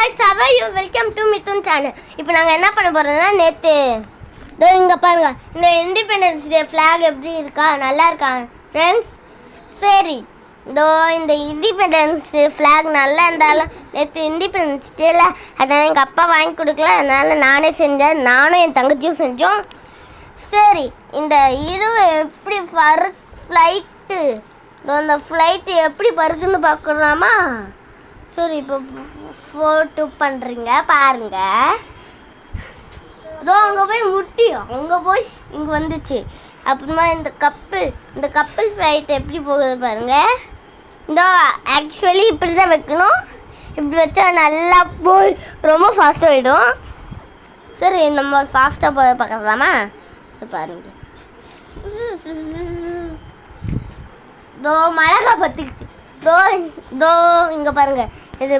guys, how are you? Welcome to Mithun channel. இப்போ நாங்க என்ன பண்ண போறோம்னா நேத்து இங்க பாருங்க இந்த இண்டிபெண்டன்ஸ் டே flag எப்படி இருக்கா நல்லா இருக்கா फ्रेंड्स சரி இந்த இண்டிபெண்டன்ஸ் flag நல்லா இருந்தாலும் நேத்து இண்டிபெண்டன்ஸ் டேல அத எங்க அப்பா வாங்கி கொடுக்கல அதனால நானே செஞ்சேன் நானும் என் தங்கச்சியும் செஞ்சோம் சரி இந்த இதுவே எப்படி ஃளைட் இந்த ஃளைட் எப்படி பறக்குன்னு பார்க்கலாமா சரி இப்போ ஃபோட்டோ பண்ணுறீங்க பாருங்க அதோ அங்கே போய் முட்டி அங்கே போய் இங்கே வந்துச்சு அப்புறமா இந்த கப்பல் ஃப்ளைட் எப்படி போகுது பாருங்க இந்த ஆக்சுவலி இப்படி தான் வைக்கணும் இப்படி வச்சா நல்லா போய் ரொம்ப ஃபாஸ்ட்டாக போயிடும் சரி நம்ம ஃபாஸ்ட்டாக போய் பார்க்கலாமா பாருங்க மழை பற்றிக்கிச்சு இங்கே பாருங்க இது